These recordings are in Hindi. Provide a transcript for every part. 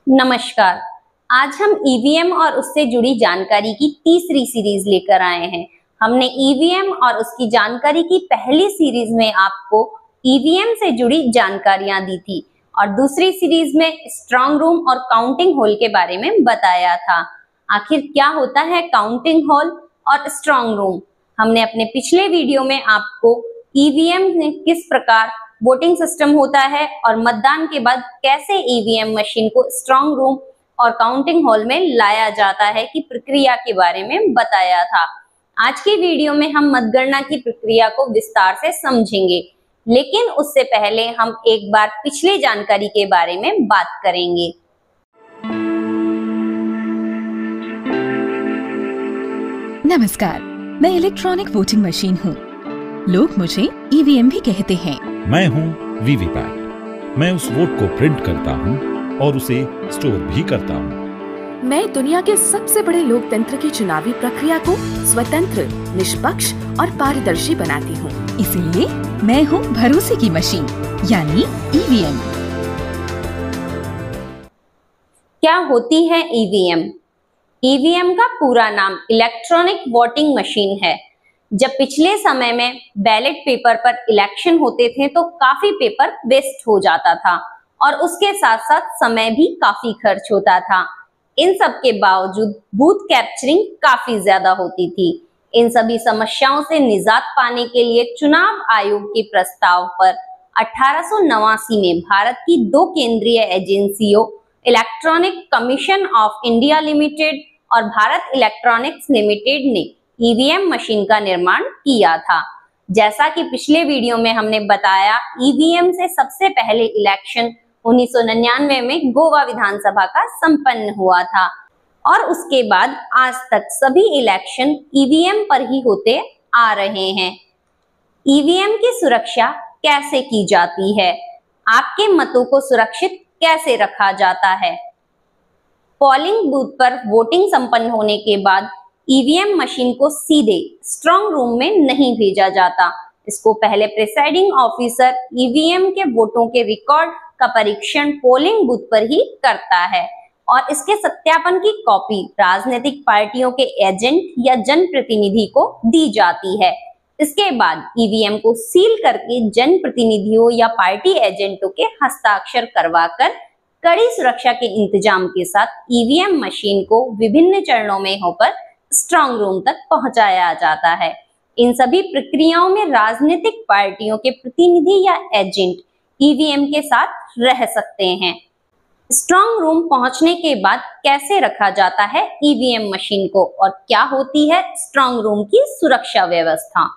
नमस्कार। आज हम ईवीएम और उससे जुड़ी जानकारी की तीसरी सीरीज लेकर आए हैं। हमने ईवीएम और उसकी जानकारी की पहली सीरीज में आपको ईवीएम से जुड़ी जानकारियां दी थी और दूसरी सीरीज में स्ट्रांग रूम और काउंटिंग हॉल के बारे में बताया था। आखिर क्या होता है काउंटिंग हॉल और स्ट्रांग रूम? हमने अपने पिछले वीडियो में आपको ईवीएम में किस प्रकार वोटिंग सिस्टम होता है और मतदान के बाद कैसे ईवीएम मशीन को स्ट्रांग रूम और काउंटिंग हॉल में लाया जाता है की प्रक्रिया के बारे में बताया था। आज की वीडियो में हम मतगणना की प्रक्रिया को विस्तार से समझेंगे, लेकिन उससे पहले हम एक बार पिछली जानकारी के बारे में बात करेंगे। नमस्कार, मैं इलेक्ट्रॉनिक वोटिंग मशीन हूँ। लोग मुझे ईवीएम भी कहते हैं। मैं हूँ वीवीपैट। मैं उस वोट को प्रिंट करता हूँ और उसे स्टोर भी करता हूँ। मैं दुनिया के सबसे बड़े लोकतंत्र की चुनावी प्रक्रिया को स्वतंत्र, निष्पक्ष और पारदर्शी बनाती हूँ। इसीलिए मैं हूँ भरोसे की मशीन, यानी ईवीएम। क्या होती है ईवीएम? ईवीएम का पूरा नाम इलेक्ट्रॉनिक वोटिंग मशीन है। जब पिछले समय में बैलेट पेपर पर इलेक्शन होते थे तो काफी पेपर वेस्ट हो जाता था और उसके साथ साथ समय भी काफी खर्च होता था। इन सब के बावजूद बूथ कैप्चरिंग काफी ज्यादा होती थी। इन सभी समस्याओं से निजात पाने के लिए चुनाव आयोग के प्रस्ताव पर 1889 में भारत की दो केंद्रीय एजेंसियों electronic commission of India limited और भारत इलेक्ट्रॉनिक्स लिमिटेड ने ईवीएम मशीन का निर्माण किया था। जैसा कि पिछले वीडियो में हमने बताया, ईवीएम से सबसे पहले इलेक्शन 1999 में गोवा विधानसभा का संपन्न हुआ था और उसके बाद आज तक सभी इलेक्शन ईवीएम पर ही होते आ रहे हैं। ईवीएम की सुरक्षा कैसे की जाती है? आपके मतों को सुरक्षित कैसे रखा जाता है? पोलिंग बूथ पर वोटिंग संपन्न होने के बाद ईवीएम मशीन को सीधे स्ट्रांग रूम में नहीं भेजा जाता। इसको पहले प्रिसाइडिंग ऑफिसर ईवीएम के वोटों के रिकॉर्ड का परीक्षण पोलिंग बूथ पर ही करता है और इसके सत्यापन की कॉपी राजनीतिक पार्टियों के एजेंट या जनप्रतिनिधि को दी जाती है। इसके बाद ईवीएम को सील करके जनप्रतिनिधियों या पार्टी एजेंटों के हस्ताक्षर करवाकर कड़ी सुरक्षा के इंतजाम के साथ ईवीएम मशीन को विभिन्न चरणों में होकर स्ट्रांग रूम तक पहुंचाया जाता है। इन सभी प्रक्रियाओं में राजनीतिक पार्टियों के प्रतिनिधि या एजेंट ईवीएम के साथ रह सकते हैं। स्ट्रांग रूम पहुंचने के बाद कैसे रखा जाता है ईवीएम मशीन को और क्या होती है स्ट्रांग रूम की सुरक्षा व्यवस्था?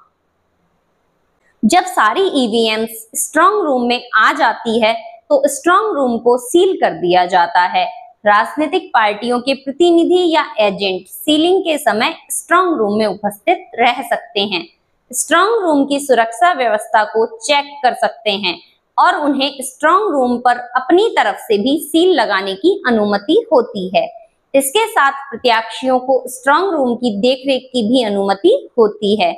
जब सारी ईवीएम स्ट्रांग रूम में आ जाती है तो स्ट्रांग रूम को सील कर दिया जाता है। राजनीतिक पार्टियों के प्रतिनिधि या एजेंट सीलिंग के समय स्ट्रांग रूम में उपस्थित रह सकते हैं, स्ट्रांग रूम की सुरक्षा व्यवस्था को चेक कर सकते हैं और उन्हें स्ट्रांग रूम पर अपनी तरफ से भी सील लगाने की अनुमति होती है। इसके साथ प्रत्याशियों को स्ट्रांग रूम की देखरेख की भी अनुमति होती है।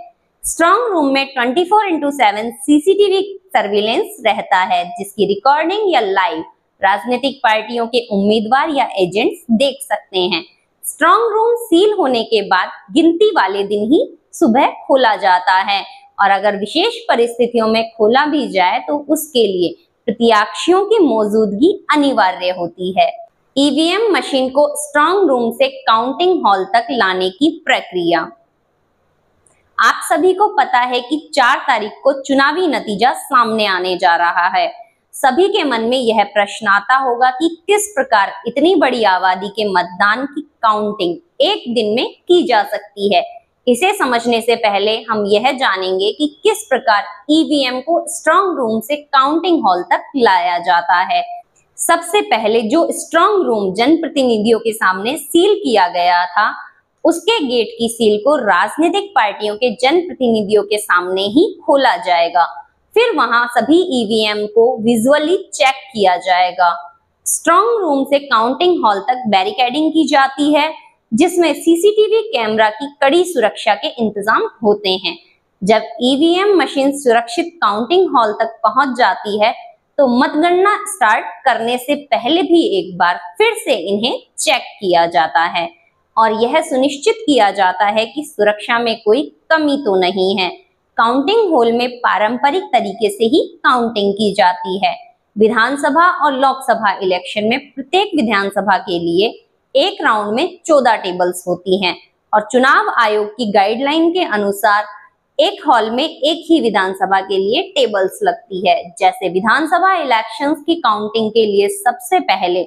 स्ट्रांग रूम में 24/7 सीसीटीवी सर्विलेंस रहता है, जिसकी रिकॉर्डिंग या लाइव राजनीतिक पार्टियों के उम्मीदवार या एजेंट्स देख सकते हैं। स्ट्रांग रूम सील होने के बाद गिनती वाले दिन ही सुबह खोला जाता है और अगर विशेष परिस्थितियों में खोला भी जाए तो उसके लिए प्रत्याशियों की मौजूदगी अनिवार्य होती है। ईवीएम मशीन को स्ट्रांग रूम से काउंटिंग हॉल तक लाने की प्रक्रिया। आप सभी को पता है कि 4 तारीख को चुनावी नतीजा सामने आने जा रहा है। सभी के मन में यह प्रश्न आता होगा कि किस प्रकार इतनी बड़ी आबादी के मतदान की काउंटिंग एक दिन में की जा सकती है। इसे समझने से पहले हम यह जानेंगे कि किस प्रकार ईवीएम को स्ट्रांग रूम से काउंटिंग हॉल तक लाया जाता है। सबसे पहले जो स्ट्रांग रूम जनप्रतिनिधियों के सामने सील किया गया था, उसके गेट की सील को राजनीतिक पार्टियों के जनप्रतिनिधियों के सामने ही खोला जाएगा। फिर वहां सभी ईवीएम को विजुअली चेक किया जाएगा। स्ट्रांग रूम से काउंटिंग हॉल तक बैरिकेडिंग की जाती है, जिसमें सीसीटीवी कैमरा की कड़ी सुरक्षा के इंतजाम होते हैं। जब ईवीएम मशीन सुरक्षित काउंटिंग हॉल तक पहुंच जाती है तो मतगणना स्टार्ट करने से पहले भी एक बार फिर से इन्हें चेक किया जाता है और यह सुनिश्चित किया जाता है कि सुरक्षा में कोई कमी तो नहीं है। काउंटिंग हॉल में पारंपरिक तरीके से ही काउंटिंग की जाती है। विधानसभा और लोकसभा इलेक्शन में प्रत्येक विधानसभा के लिए एक राउंड में 14 टेबल्स होती हैं और चुनाव आयोग की गाइडलाइन के अनुसार एक हॉल में एक ही विधानसभा के लिए टेबल्स लगती है। जैसे विधानसभा इलेक्शंस की काउंटिंग के लिए सबसे पहले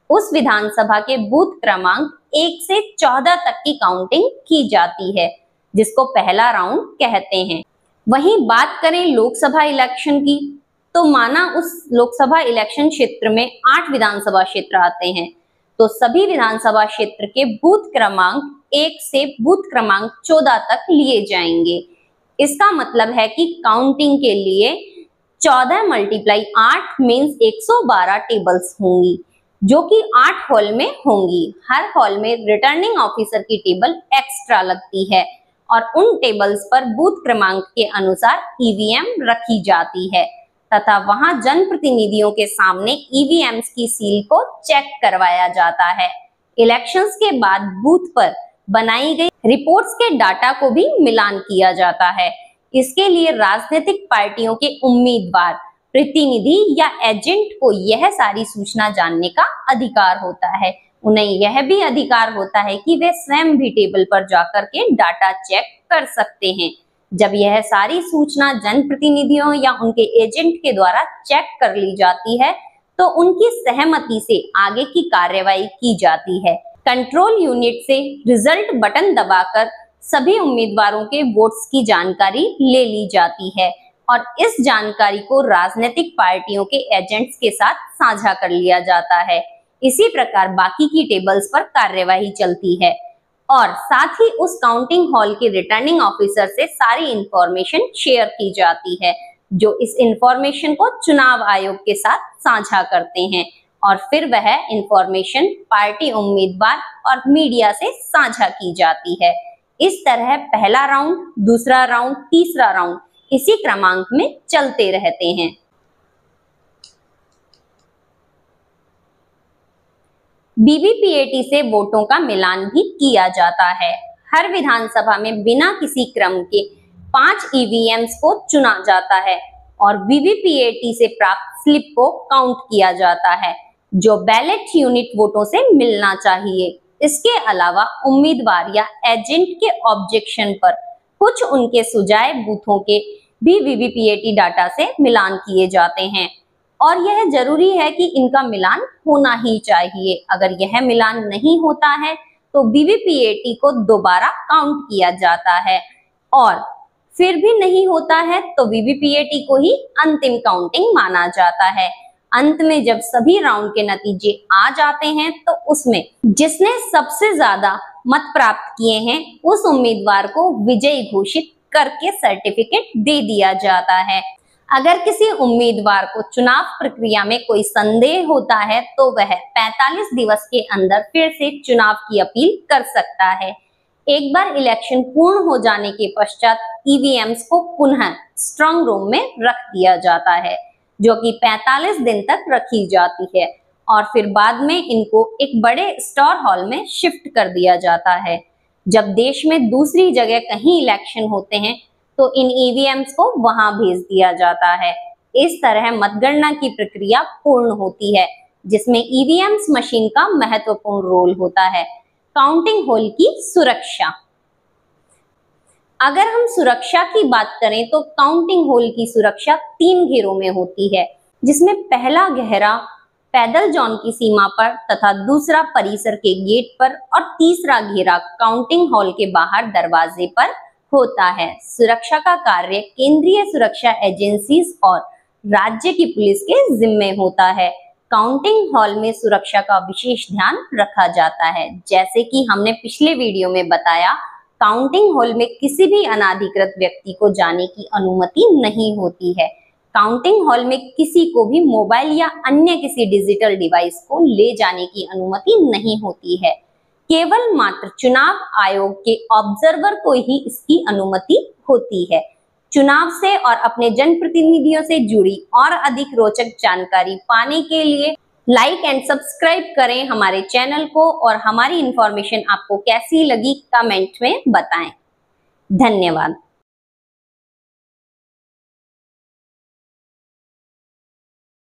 उस विधानसभा के बूथ क्रमांक 1 से 14 तक की काउंटिंग की जाती है, जिसको पहला राउंड कहते हैं। वहीं बात करें लोकसभा इलेक्शन की, तो माना उस लोकसभा इलेक्शन क्षेत्र में 8 विधानसभा क्षेत्र आते हैं, तो सभी विधानसभा क्षेत्र के बूथ क्रमांक 1 से बूथ क्रमांक 14 तक लिए जाएंगे। इसका मतलब है कि काउंटिंग के लिए 14 × 8 मीन्स 112 टेबल्स होंगी, जो कि 8 हॉल में होंगी। हर हॉल में रिटर्निंग ऑफिसर की टेबल एक्स्ट्रा लगती है और उन टेबल्स पर बूथ क्रमांक के अनुसार ईवीएम रखी जाती है तथा वहां जनप्रतिनिधियों के सामने ईवीएम्स की सील को चेक करवाया जाता है। इलेक्शंस के बाद बूथ पर बनाई गई रिपोर्ट्स के डाटा को भी मिलान किया जाता है। इसके लिए राजनीतिक पार्टियों के उम्मीदवार, प्रतिनिधि या एजेंट को यह सारी सूचना जानने का अधिकार होता है। उन्हें यह भी अधिकार होता है कि वे स्वयं भी टेबल पर जाकर के डाटा चेक कर सकते हैं। जब यह सारी सूचना जनप्रतिनिधियों या उनके एजेंट के द्वारा चेक कर ली जाती है, तो उनकी सहमति से आगे की कार्यवाही की जाती है। कंट्रोल यूनिट से रिजल्ट बटन दबाकर सभी उम्मीदवारों के वोट्स की जानकारी ले ली जाती है और इस जानकारी को राजनीतिक पार्टियों के एजेंट्स के साथ साझा कर लिया जाता है। इसी प्रकार बाकी की टेबल्स पर कार्यवाही चलती है और साथ ही उस काउंटिंग हॉल के रिटर्निंग ऑफिसर से सारी इंफॉर्मेशन शेयर की जाती है, जो इस इंफॉर्मेशन को चुनाव आयोग के साथ साझा करते हैं और फिर वह इंफॉर्मेशन पार्टी उम्मीदवार और मीडिया से साझा की जाती है। इस तरह पहला राउंड, दूसरा राउंड, तीसरा राउंड इसी क्रमांक में चलते रहते हैं। बीबीपीएटी से वोटों का मिलान भी किया जाता है। हर विधानसभा में बिना किसी क्रम के 5 ईवीएम्स को चुना जाता है और बीबीपीएटी से प्राप्त स्लिप को काउंट किया जाता है, जो बैलेट यूनिट वोटों से मिलना चाहिए। इसके अलावा उम्मीदवार या एजेंट के ऑब्जेक्शन पर कुछ उनके सुझाए बूथों के भी बीबीपीएटी डाटा से मिलान किए जाते हैं और यह जरूरी है कि इनका मिलान होना ही चाहिए। अगर यह मिलान नहीं होता है तो बीबीपीएटी को दोबारा काउंट किया जाता है और फिर भी नहीं होता है तो बीबीपीएटी को ही अंतिम काउंटिंग माना जाता है। अंत में जब सभी राउंड के नतीजे आ जाते हैं तो उसमें जिसने सबसे ज्यादा मत प्राप्त किए हैं उस उम्मीदवार को विजयी घोषित करके सर्टिफिकेट दे दिया जाता है। अगर किसी उम्मीदवार को चुनाव प्रक्रिया में कोई संदेह होता है तो वह 45 दिवस के अंदर फिर से चुनाव की अपील कर सकता है। एक बार इलेक्शन पूर्ण हो जाने के पश्चात ईवीएम्स को पुनः स्ट्रांग रूम में रख दिया जाता है, जो कि 45 दिन तक रखी जाती है और फिर बाद में इनको एक बड़े स्टोर हॉल में शिफ्ट कर दिया जाता है। जब देश में दूसरी जगह कहीं इलेक्शन होते हैं तो इन ईवीएम्स को वहां भेज दिया जाता है। इस तरह मतगणना की प्रक्रिया पूर्ण होती है, जिसमें ईवीएम्स मशीन का महत्वपूर्ण रोल होता है। काउंटिंग हॉल की सुरक्षा। अगर हम सुरक्षा की बात करें तो काउंटिंग हॉल की सुरक्षा 3 घेरों में होती है, जिसमें पहला घेरा पैदल जोन की सीमा पर तथा दूसरा परिसर के गेट पर और तीसरा घेरा काउंटिंग हॉल के बाहर दरवाजे पर होता है। सुरक्षा का कार्य केंद्रीय सुरक्षा एजेंसीज और राज्य की पुलिस के जिम्मे होता है। काउंटिंग हॉल में सुरक्षा का विशेष ध्यान रखा जाता है। जैसे कि हमने पिछले वीडियो में बताया, काउंटिंग हॉल में किसी भी अनाधिकृत व्यक्ति को जाने की अनुमति नहीं होती है। काउंटिंग हॉल में किसी को भी मोबाइल या अन्य किसी डिजिटल डिवाइस को ले जाने की अनुमति नहीं होती है। केवल मात्र चुनाव आयोग के ऑब्जर्वर को ही इसकी अनुमति होती है। चुनाव से और अपने जनप्रतिनिधियों से जुड़ी और अधिक रोचक जानकारी पाने के लिए लाइक एंड सब्सक्राइब करें हमारे चैनल को और हमारी इंफॉर्मेशन आपको कैसी लगी कमेंट में बताएं। धन्यवाद।